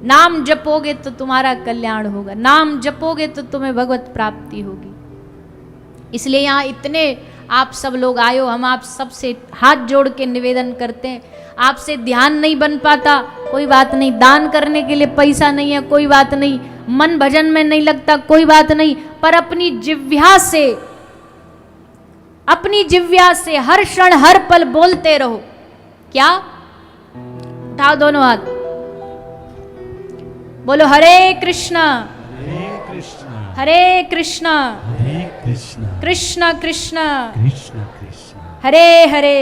नाम जपोगे तो तुम्हारा कल्याण होगा, नाम जपोगे तो तुम्हें भगवत प्राप्ति होगी। इसलिए यहाँ इतने आप सब लोग आए हो, हम आप सबसे हाथ जोड़ के निवेदन करते हैं। आपसे ध्यान नहीं बन पाता कोई बात नहीं, दान करने के लिए पैसा नहीं है कोई बात नहीं, मन भजन में नहीं लगता कोई बात नहीं, पर अपनी जिह्वा से हर क्षण हर पल बोलते रहो। क्या? उठाओ दोनों हाथ, बोलो हरे कृष्णा हरे कृष्णा कृष्ण कृष्ण हरे हरे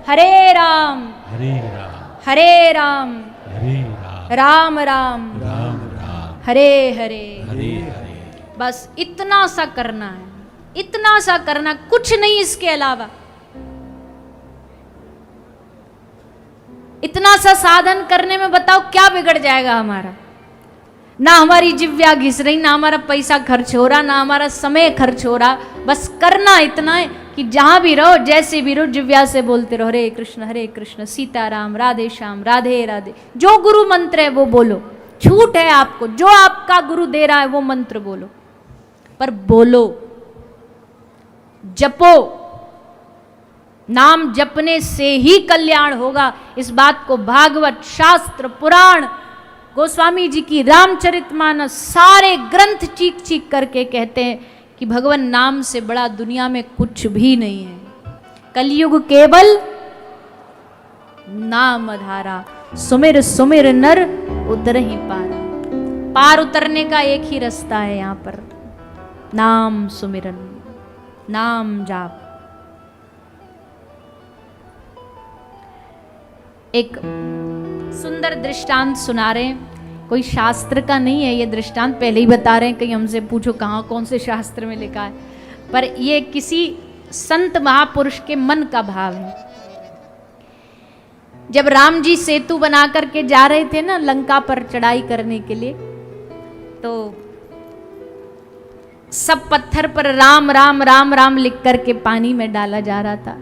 हरे राम राम राम हरे हरे। बस इतना सा करना है, इतना सा करना, कुछ नहीं इसके अलावा। इतना सा साधन करने में बताओ क्या बिगड़ जाएगा हमारा? ना हमारी जिव्या घिस रही, ना हमारा पैसा खर्च हो रहा, ना हमारा समय खर्च हो रहा। बस करना इतना है कि जहां भी रहो, जैसे भी रहो, जिव्या से बोलते रहो हरे कृष्ण सीताराम राधे श्याम राधे राधे। जो गुरु मंत्र है वो बोलो, छूट है आपको, जो आपका गुरु दे रहा है वो मंत्र बोलो, पर बोलो, जपो। नाम जपने से ही कल्याण होगा। इस बात को भागवत, शास्त्र, पुराण, गोस्वामी जी की रामचरितमानस, सारे ग्रंथ चीख चीख करके कहते हैं कि भगवान नाम से बड़ा दुनिया में कुछ भी नहीं है। कलयुग केवल नाम धारा, सुमिर सुमिर नर उतर ही पारा। पार उतरने का एक ही रास्ता है यहाँ पर, नाम सुमिरन, नाम जाप। एक सुंदर दृष्टांत सुना रहे हैं, कोई शास्त्र का नहीं है ये दृष्टांत, पहले ही बता रहे हैं, कहीं हमसे पूछो कहाँ कौन से शास्त्र में लिखा है, पर ये किसी संत महापुरुष के मन का भाव है। जब राम जी सेतु बना करके जा रहे थे ना लंका पर चढ़ाई करने के लिए, तो सब पत्थर पर राम राम राम राम लिख करके पानी में डाला जा रहा था।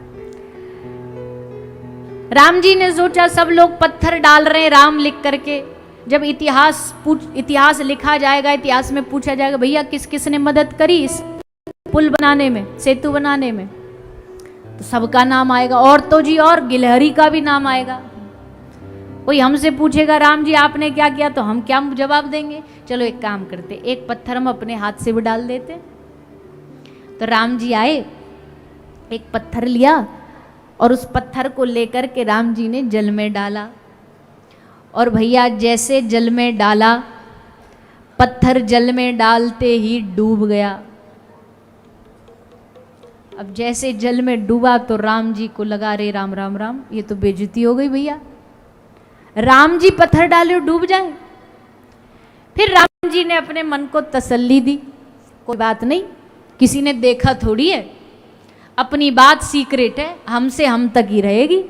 राम जी ने सोचा सब लोग पत्थर डाल रहे हैं राम लिख करके, जब इतिहास लिखा जाएगा, इतिहास में पूछा जाएगा भैया किस किस ने मदद करी इस पुल बनाने में, सेतु बनाने में, तो सबका नाम आएगा, और तो जी और गिलहरी का भी नाम आएगा। कोई हमसे पूछेगा राम जी आपने क्या किया, तो हम क्या जवाब देंगे? चलो एक काम करते, एक पत्थर हम अपने हाथ से भी डाल देते। तो राम जी आए, एक पत्थर लिया और उस पत्थर को लेकर के राम जी ने जल में डाला, और भैया जैसे जल में डाला, पत्थर जल में डालते ही डूब गया। अब जैसे जल में डूबा तो राम जी को लगा, रे राम राम राम, ये तो बेइज्जती हो गई भैया, राम जी पत्थर डाले और डूब जाए। फिर राम जी ने अपने मन को तसल्ली दी, कोई बात नहीं, किसी ने देखा थोड़ी है, अपनी बात सीक्रेट है, हमसे हम तक ही रहेगी।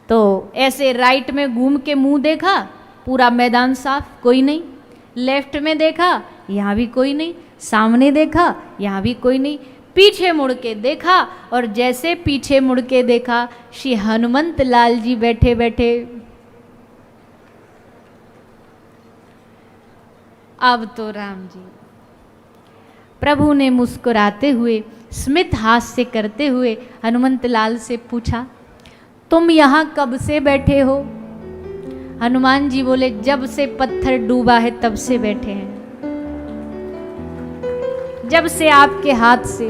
तो ऐसे राइट में घूम के मुंह देखा, पूरा मैदान साफ, कोई नहीं। लेफ्ट में देखा, यहाँ भी कोई नहीं। सामने देखा, यहाँ भी कोई नहीं। पीछे मुड़ के देखा, और जैसे पीछे मुड़ के देखा, श्री हनुमंत लाल जी बैठे बैठे। अब तो राम जी, प्रभु ने मुस्कुराते हुए, स्मित हास्य करते हुए हनुमंत लाल से पूछा, तुम यहाँ कब से बैठे हो? हनुमान जी बोले, जब से पत्थर डूबा है तब से बैठे हैं, जब से आपके हाथ से।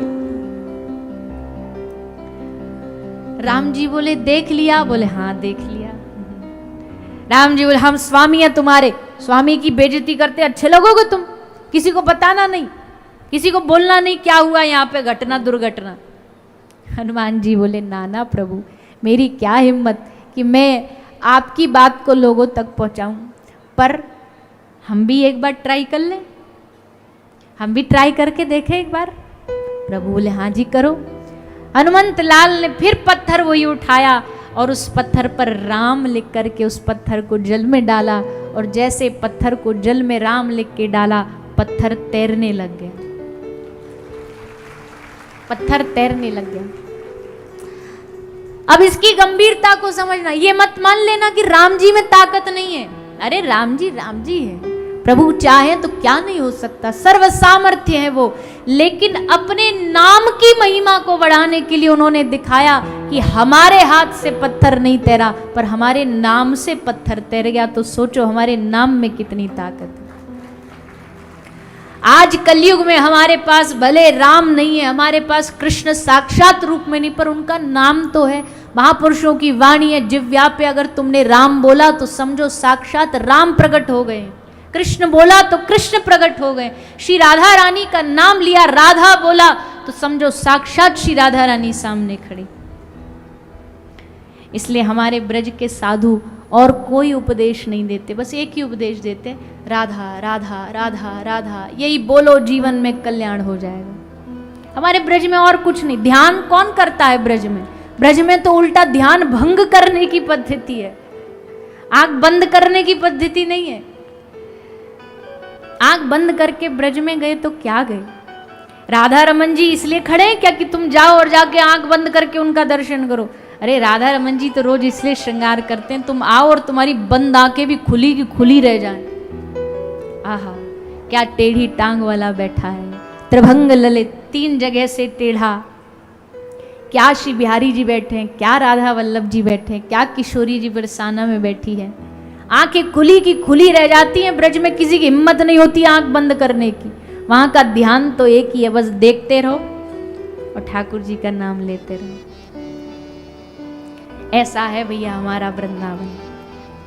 राम जी बोले, देख लिया? बोले हाँ देख लिया। राम जी बोले, हम स्वामी हैं तुम्हारे, स्वामी की बेइज्जती करते अच्छे लगोगे तुम? किसी को बताना नहीं, किसी को बोलना नहीं क्या हुआ यहाँ पे, घटना दुर्घटना। हनुमान जी बोले, नाना प्रभु, मेरी क्या हिम्मत कि मैं आपकी बात को लोगों तक पहुंचाऊं, पर हम भी एक बार ट्राई कर लें, हम भी ट्राई करके देखें एक बार। प्रभु बोले, हाँ जी करो। हनुमंत लाल ने फिर पत्थर वही उठाया और उस पत्थर पर राम लिख करके उस पत्थर को जल में डाला, और जैसे पत्थर को जल में राम लिख के डाला, पत्थर तैरने लग गया, पत्थर तैरने लग गया। अब इसकी गंभीरता को समझना, ये मत मान लेना कि राम जी में ताकत नहीं है। अरे राम जी है, प्रभु चाहे तो क्या नहीं हो सकता, सर्व सामर्थ्य है वो। लेकिन अपने नाम की महिमा को बढ़ाने के लिए उन्होंने दिखाया कि हमारे हाथ से पत्थर नहीं तैरा, पर हमारे नाम से पत्थर तैर गया। तो सोचो हमारे नाम में कितनी ताकत है। आज कलयुग में हमारे पास भले राम नहीं है, हमारे पास कृष्ण साक्षात रूप में नहीं, पर उनका नाम तो है। महापुरुषों की वाणी है, जिह्वा पे अगर तुमने राम बोला तो समझो साक्षात राम प्रकट हो गए। कृष्ण बोला तो कृष्ण प्रकट हो गए। श्री राधा रानी का नाम लिया, राधा बोला तो समझो साक्षात श्री राधा रानी सामने खड़ी। इसलिए हमारे ब्रज के साधु और कोई उपदेश नहीं देते, बस एक ही उपदेश देते, राधा राधा राधा राधा, यही बोलो जीवन में कल्याण हो जाएगा। हमारे ब्रज में और कुछ नहीं। ध्यान कौन करता है ब्रज में? ब्रज में तो उल्टा ध्यान भंग करने की पद्धति है, आंख बंद करने की पद्धति नहीं है। आंख बंद करके ब्रज में गए तो क्या गए? राधा रमन जी इसलिए खड़े हैं क्या कि तुम जाओ और जाके आंख बंद करके उनका दर्शन करो? अरे राधा रमन जी तो रोज इसलिए श्रृंगार करते हैं, तुम आओ और तुम्हारी बंद आंखें भी खुली की खुली रह जाए। आहा, क्या टेढ़ी टांग वाला बैठा है, त्रिभंग ललित, 3 जगह से टेढ़ा। क्या श्री बिहारी जी बैठे हैं, क्या राधा वल्लभ जी बैठे हैं, क्या किशोरी जी बरसाना में बैठी है। आंखें खुली की खुली रह जाती हैं। ब्रज में किसी की हिम्मत नहीं होती आंख बंद करने की। वहां का ध्यान तो एक ही है, बस देखते रहो और ठाकुर जी का नाम लेते रहो। ऐसा है भैया हमारा वृंदावन।